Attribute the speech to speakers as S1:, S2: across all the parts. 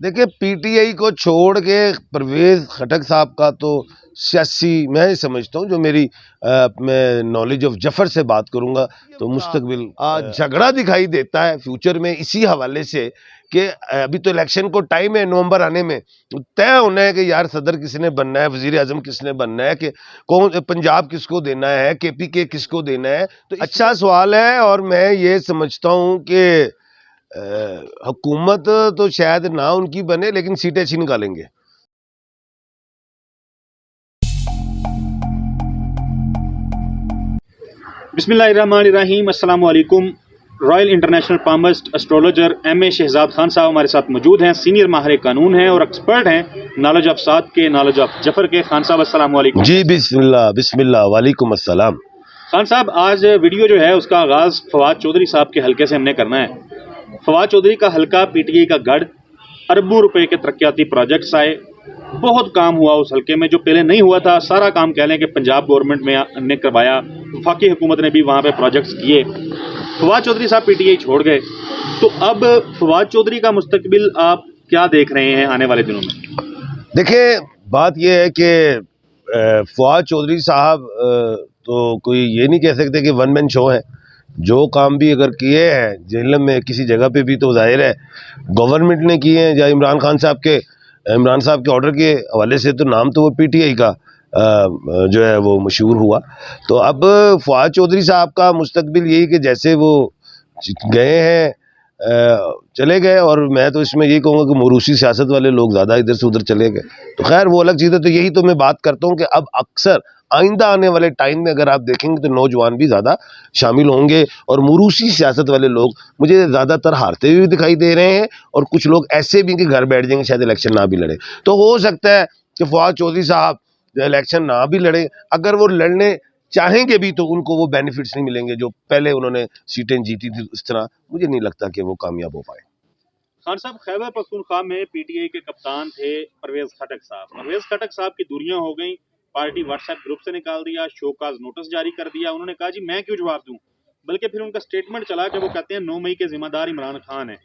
S1: देखिए, पीटीआई को छोड़ के परवेज खटक साहब का तो सियासी मैं समझता हूँ, जो मेरी मैं नॉलेज ऑफ जफर से बात करूंगा तो मुस्तकबिल झगड़ा दिखाई देता है फ्यूचर में, इसी हवाले से कि अभी तो इलेक्शन को टाइम है, नवंबर आने में तय होना है कि यार सदर किसने बनना है, वजीर आजम किसने बनना है, कि कौन पंजाब किसको देना है, केपी के किसको देना है। तो अच्छा सवाल है, और मैं ये समझता हूँ कि हुकूमत तो शायद ना उनकी बने, लेकिन सीटें अच्छी निकालेंगे।
S2: बिस्मिल्लाहिर्रहमानिर्रहीम, अस्सलाम वालेकुम। Royal international palmist astrologer MA. Shahzad Khan साहब हमारे साथ मौजूद हैं। सीनियर माहिर कानून हैं और एक्सपर्ट हैं नॉलेज ऑफ साद के, नॉलेज ऑफ जफर के। खान साहब अस्सलाम वालेकुम।
S1: जी बिस्मिल्लाह बिस्मिल्लाह, वालेकुम अस्सलाम।
S2: खान साहब, आज वीडियो जो है उसका आगाज़ फवाद चौधरी साहब के हलके से हमने करना है। फवाद चौधरी का हलका पीटीआई का गढ़, अरबों रुपए के तरक्याती प्रोजेक्ट्स आए, बहुत काम हुआ उस हलके में जो पहले नहीं हुआ था। सारा काम कह लें कि पंजाब गवर्नमेंट में ने करवाया, वफाकी हुकूमत ने भी वहाँ पे प्रोजेक्ट्स किए। फवाद चौधरी साहब पीटीआई छोड़ गए, तो अब फवाद चौधरी का मुस्तकबिल आप क्या देख रहे हैं आने वाले दिनों में?
S1: देखिए, बात यह है कि फवाद चौधरी साहब तो कोई ये नहीं कह सकते कि वन मैन शो है। जो काम भी अगर किए हैं जेल में किसी जगह पे भी, तो जाहिर है गवर्नमेंट ने किए हैं, या इमरान साहब के ऑर्डर के हवाले से, तो नाम तो वो पीटीआई का जो है वो मशहूर हुआ। तो अब फवाद चौधरी साहब का मुस्तकबिल यही कि जैसे वो गए हैं चले गए, और मैं तो इसमें यही कहूँगा कि मोरूसी सियासत वाले लोग ज़्यादा इधर से उधर चले गए, तो खैर वो अलग चीज़ है। तो यही तो मैं बात करता हूँ कि अब अक्सर आइंदा आने वाले टाइम में अगर आप देखेंगे तो नौजवान भी ज़्यादा शामिल होंगे, और मोरूसी सियासत वाले लोग मुझे ज़्यादातर हारते हुए भी दिखाई दे रहे हैं, और कुछ लोग ऐसे भी कि घर बैठ जाएंगे, शायद इलेक्शन ना भी लड़े। तो हो सकता है कि फवाद चौधरी साहब इलेक्शन ना भी लड़े, अगर वो लड़ने चाहेंगे भी तो उनको वो बेनिफिट्स नहीं मिलेंगे जो पहले उन्होंने सीटें जीती थी। इस तरह मुझे नहीं लगता कि वो कामयाब हो पाए।
S2: खान साहब, खैबर पख्तूनख्वा में पीटीआई के कप्तान थे परवेज खटक साहब। परवेज खटक साहब की दूरियां हो गई, पार्टी व्हाट्सएप ग्रुप से निकाल दिया, शोकाज नोटिस जारी कर दिया। उन्होंने कहा जी मैं क्यों जवाब दूं, बल्कि फिर उनका स्टेटमेंट चला कि वो कहते हैं 9 मई के जिम्मेदार इमरान खान है।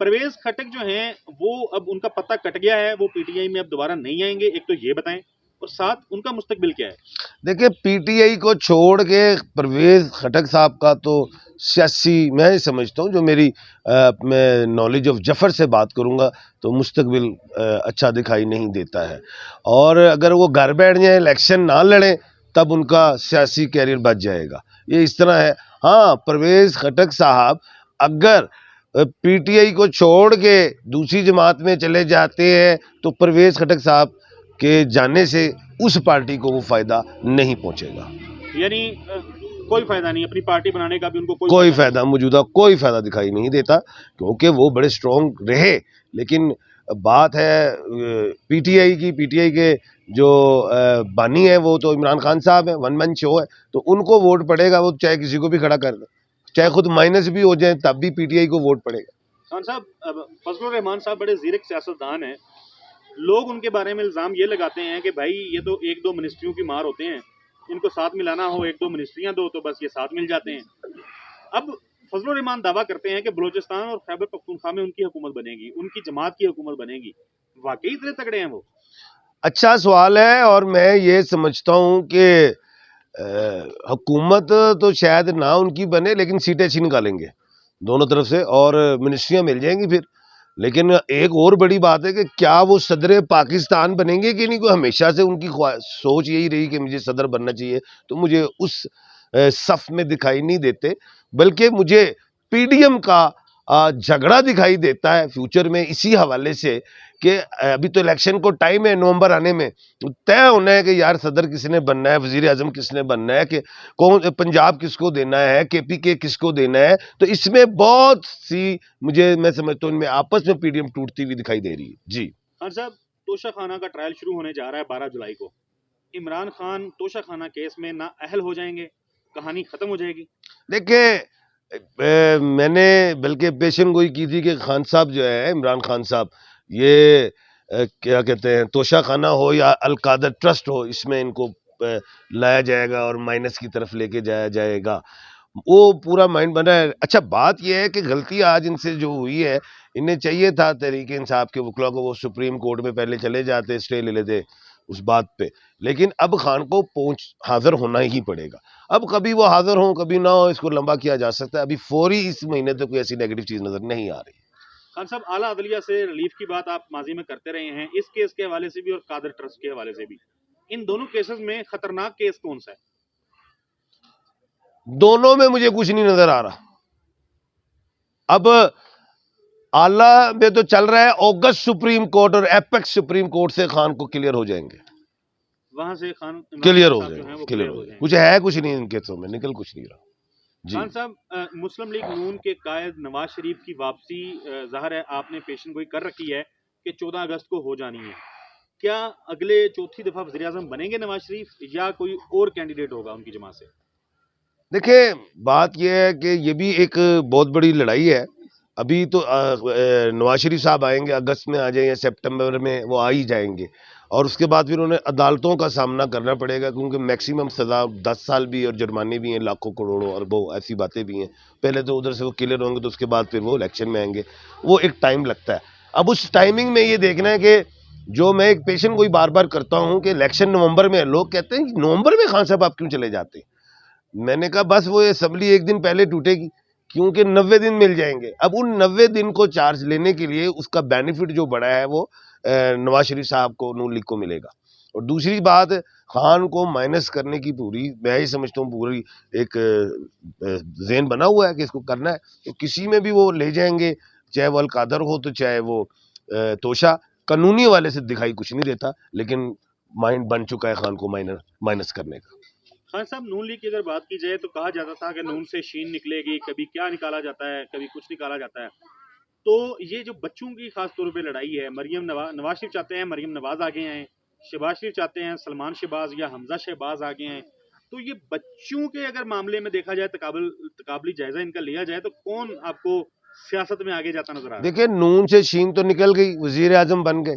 S2: परवेज खटक जो हैं वो अब उनका पत्ता कट गया है, वो पीटीआई में अब दोबारा नहीं आएंगे, एक तो ये बताएं, और साथ उनका मुस्तकबिल क्या है?
S1: देखिए, पीटीआई को छोड़ के परवेज खटक साहब का तो सियासी मैं समझता हूँ, जो मेरी मैं नॉलेज ऑफ जफर से बात करूँगा तो मुस्तकबिल अच्छा दिखाई नहीं देता है। और अगर वो घर बैठ जाए, इलेक्शन ना लड़ें, तब उनका सियासी कैरियर बच जाएगा। ये इस तरह है। हाँ, परवेज खटक साहब अगर पीटीआई को छोड़ के दूसरी जमात में चले जाते हैं तो परवेज खटक साहब के जाने से उस पार्टी को वो फायदा नहीं पहुंचेगा।
S2: यानी कोई फायदा नहीं, अपनी पार्टी बनाने का भी उनको
S1: कोई फायदा मौजूदा कोई फायदा दिखाई नहीं देता, क्योंकि वो बड़े स्ट्रॉन्ग रहे। लेकिन बात है पीटीआई के जो बानी है वो तो इमरान खान साहब है, वन मैन शो है, तो उनको वोट पड़ेगा। वो चाहे किसी को भी खड़ा कर दे, चाहे खुद माइनस भी हो जाए, तब भी पीटीआई को वोट पड़ेगा।
S2: खान साहब, फजलुर रहमान साहब बड़े जीरक सियासतदान हैं। लोग उनके बारे में इल्ज़ाम ये लगाते हैं कि भाई ये तो एक दो मिनिस्ट्रियों की मार होते हैं, इनको साथ मिलाना हो एक दो मिनिस्ट्रियां दो तो बस ये साथ मिल जाते हैं। अब फजलुर रहमान दावा करते हैं कि बलूचिस्तान और खैबर पख्तूनख्वा में उनकी हुकूमत बनेगी, उनकी जमात की हुकूमत बनेगी। वाकई इतने तगड़े हैं वो?
S1: अच्छा सवाल है, और मैं ये समझता हूँ कि हुकूमत तो शायद ना उनकी बने, लेकिन सीटें अच्छी निकालेंगे दोनों तरफ से, और मिनिस्ट्रियां मिल जाएंगी फिर। लेकिन एक और बड़ी बात है कि क्या वो सदर पाकिस्तान बनेंगे कि नहीं। को हमेशा से उनकी सोच यही रही कि मुझे सदर बनना चाहिए, तो मुझे उस सफ में दिखाई नहीं देते, बल्कि मुझे पीडीएम का झगड़ा दिखाई देता है फ्यूचर में, इसी हवाले से कि अभी तो इलेक्शन को टाइम है, नवंबर आने में तय होना है कि यार सदर किसने बनना है, वजीर आजम किसने बनना है, कि कौन पंजाब किसको देना है, केपी के किसको देना है। तो इसमें बहुत सी मैं समझता हूँ इनमें आपस में पीडीएम टूटती हुई दिखाई दे रही है। जी
S2: खान साहब, तोशा खाना का ट्रायल शुरू होने जा रहा है 12 जुलाई को। इमरान खान तोशा खाना केस में ना अहल हो जाएंगे, कहानी खत्म हो जाएगी?
S1: देखिए, मैंने बल्कि पेशन गोई की थी कि खान साहब जो है, इमरान खान साहब, ये क्या कहते हैं, तोशा खाना हो या अलकादर ट्रस्ट हो, इसमें इनको लाया जाएगा और माइनस की तरफ लेके जाया जाएगा। वो पूरा माइंड बना है। अच्छा, बात यह है कि गलती आज इनसे जो हुई है, انہیں چاہیے تھا تحریک انصاف کے وکلا کو وہ سپریم کورٹ میں پہلے چلے جاتے، اسٹے لے لیتے اس بات پہ، لیکن اب خان کو حاضر ہونا ہی پڑے گا. اب کبھی وہ حاضر ہوں کبھی نہ ہو، اس کو لمبا کیا جا سکتا ہے. ابھی فوری اس مہینے تک کوئی ایسی نیگیٹو چیز نظر نہیں آ رہی.
S2: خان صاحب، اعلیٰ عدلیہ سے ریلیف کی بات آپ ماضی میں کرتے رہے ہیں، اس کیس کے حوالے سے بھی اور قادر ٹرسٹ کے حوالے سے بھی. ان دونوں کیسز میں خطرناک کیس کون سا ہے؟
S1: دونوں میں مجھے کچھ نہیں نظر آ رہا. اب اعلیٰ میں تو چل رہا ہے اگست سپریم کورٹ اور ایپیکس سپریم کورٹ سے خان کو کلیئر ہو جائیں گے،
S2: وہاں سے خان
S1: کلیئر ہو
S2: صاحب جو ہیں
S1: جائیں
S2: وہ
S1: گے، کلیئر
S2: کلیئر
S1: ہو
S2: ہو
S1: جائیں
S2: جائیں
S1: گے. کچھ
S2: گے.
S1: ہے کچھ نہیں ان کیسوں میں، نکل کچھ نہیں رہا. جی
S2: خان صاحب، مسلم لیگ نون کے قائد نواز شریف کی واپسی ظاہر ہے آپ نے پیشن گوئی کر رکھی ہے کہ 14 اگست کو ہو جانی ہے. کیا اگلے چوتھی دفعہ وزیر اعظم بنیں گے نواز شریف یا کوئی اور کینڈیڈیٹ ہوگا ان کی جماعت سے؟
S1: دیکھیں بات یہ ہے کہ یہ بھی ایک بہت بڑی لڑائی ہے. ابھی تو نواز شریف صاحب آئیں گے، اگست میں آ جائیں یا سپٹمبر میں وہ آ ہی جائیں گے، اور اس کے بعد پھر انہیں عدالتوں کا سامنا کرنا پڑے گا، کیونکہ میکسیمم سزا 10 سال بھی اور جرمانے بھی ہیں، لاکھوں کروڑوں اربوں ایسی باتیں بھی ہیں. پہلے تو ادھر سے وہ کلیئر ہوں گے تو اس کے بعد پھر وہ الیکشن میں آئیں گے، وہ ایک ٹائم لگتا ہے. اب اس ٹائمنگ میں یہ دیکھنا ہے کہ جو میں ایک پیشن کوئی بار بار کرتا ہوں کہ الیکشن نومبر میں ہے. لوگ کہتے ہیں نومبر میں خان صاحب آپ کیوں چلے جاتے ہیں؟ میں نے کہا بس وہ اسمبلی ایک دن پہلے ٹوٹے گی، کیونکہ 90 دن مل جائیں گے. اب ان 90 دن کو چارج لینے کے لیے اس کا بینیفٹ جو بڑا ہے وہ نواز شریف صاحب کو، نون لیگ کو ملے گا. اور دوسری بات، خان کو مائنس کرنے کی پوری میں ہی سمجھتا ہوں پوری ایک ذہن بنا ہوا ہے کہ اس کو کرنا ہے، تو کسی میں بھی وہ لے جائیں گے، چاہے وہ القادر ہو تو چاہے وہ توشا. قانونی والے سے دکھائی کچھ نہیں دیتا، لیکن مائنڈ بن چکا ہے خان کو مائنس کرنے کا.
S2: خان صاحب، نون لیگ کی اگر بات کی جائے تو کہا جاتا تھا کہ نون سے شین نکلے گی، کبھی کیا نکالا جاتا ہے کبھی کچھ نکالا جاتا ہے. تو یہ جو بچوں کی خاص طور پہ لڑائی ہے، نواز شریف چاہتے ہیں مریم نواز آگے آئیں، شہباز شریف چاہتے ہیں سلمان شہباز یا حمزہ شہباز آگے آئیں. تو یہ بچوں کے اگر معاملے میں دیکھا جائے، تقابلی جائزہ ان کا لیا جائے تو کون آپ کو سیاست میں آگے جاتا نظر آ رہا ہے؟
S1: دیکھیں نون سے شین تو نکل گئی، وزیر اعظم بن گئے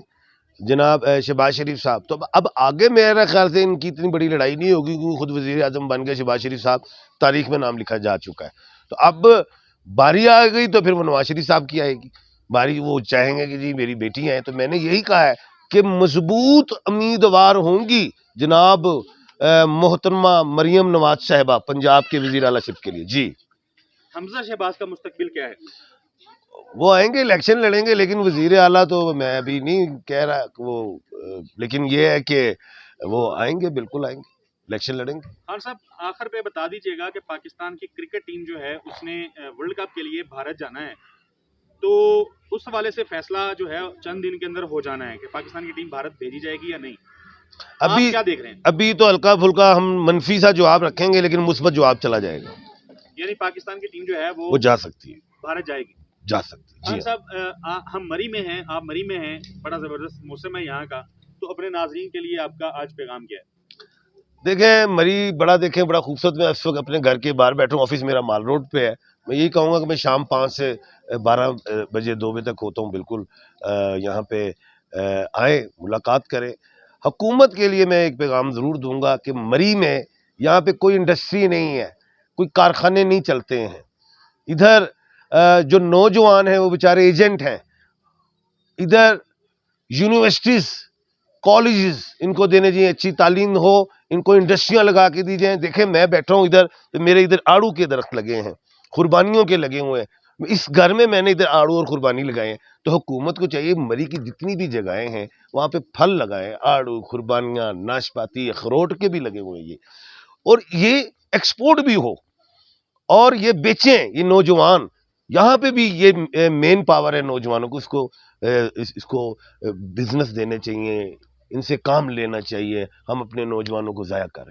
S1: جناب شہباز شریف صاحب. تو اب آگے میرا خیال سے ان کی اتنی بڑی لڑائی نہیں ہوگی، کیونکہ خود وزیر اعظم بن گئے شہباز شریف صاحب، تاریخ میں نام لکھا جا چکا ہے. تو اب باری آ گئی تو پھر وہ نواز شریف صاحب کی آئے گی باری. وہ چاہیں گے کہ جی میری بیٹی ہیں، تو میں نے یہی کہا ہے کہ مضبوط امیدوار ہوں گی جناب محترمہ مریم نواز صاحبہ پنجاب کے وزیر اعلیٰ شپ کے لیے. جی
S2: حمزہ شہباز کا مستقبل کیا ہے؟
S1: وہ آئیں گے، الیکشن لڑیں گے، لیکن وزیر اعلیٰ تو میں ابھی نہیں کہہ رہا کہ وہ لیکن یہ ہے کہ وہ آئیں گے، بالکل آئیں گے، الیکشن لڑیں گے.
S2: خان صاحب، آخر پہ بتا دیجیے گا کہ پاکستان کی کرکٹ ٹیم جو ہے اس نے ورلڈ کپ کے لیے بھارت جانا ہے، تو اس حوالے سے فیصلہ جو ہے چند دن کے اندر ہو جانا ہے کہ پاکستان کی ٹیم بھارت بھیجی جائے گی یا نہیں. آپ کیا دیکھ رہے ہیں؟
S1: ابھی تو ہلکا پھلکا ہم منفی سا جواب رکھیں گے، لیکن مثبت جواب چلا جائے گا.
S2: یعنی پاکستان کی ٹیم جو ہے
S1: وہ جا سکتی ہے،
S2: بھارت جائے گی.
S1: جا سکتی ہے.
S2: خان صاحب، ہم مری میں ہیں، آپ مری میں ہیں، بڑا زبردست موسم ہے یہاں کا، تو اپنے ناظرین کے لیے آپ کا آج پیغام کیا ہے؟
S1: دیکھیں مری بڑا خوبصورت. میں اس وقت اپنے گھر کے باہر بیٹھا ہوں، آفس میرا مال روڈ پہ ہے. میں یہی کہوں گا کہ میں شام 5 سے 12 بجے 2 بجے تک ہوتا ہوں. بالکل یہاں پہ آئیں، ملاقات کریں. حکومت کے لیے میں ایک پیغام ضرور دوں گا کہ مری میں یہاں پہ کوئی انڈسٹری نہیں ہے، کوئی کارخانے نہیں چلتے ہیں. ادھر جو نوجوان ہیں وہ بیچارے ایجنٹ ہیں. ادھر یونیورسٹیز، کالجز ان کو دینے چاہیے، اچھی تعلیم ہو، ان کو انڈسٹریاں لگا کے دی جائیں. دیکھیں میں بیٹھا ہوں ادھر تو میرے ادھر آڑو کے درخت لگے ہیں، قربانیوں کے لگے ہوئے ہیں. اس گھر میں نے ادھر آڑو اور قربانی لگائے ہیں. تو حکومت کو چاہیے مری کی جتنی بھی جگہیں ہیں وہاں پہ پھل لگائیں، آڑو، قربانیاں، ناشپاتی، اخروٹ کے بھی لگے ہوئے ہیں اور یہ ایکسپورٹ بھی ہو اور یہ بیچیں. یہ نوجوان یہاں پہ بھی یہ مین پاور ہے نوجوانوں کو، اس کو بزنس دینے چاہیے، ان سے کام لینا چاہیے. ہم اپنے نوجوانوں کو ضائع کریں.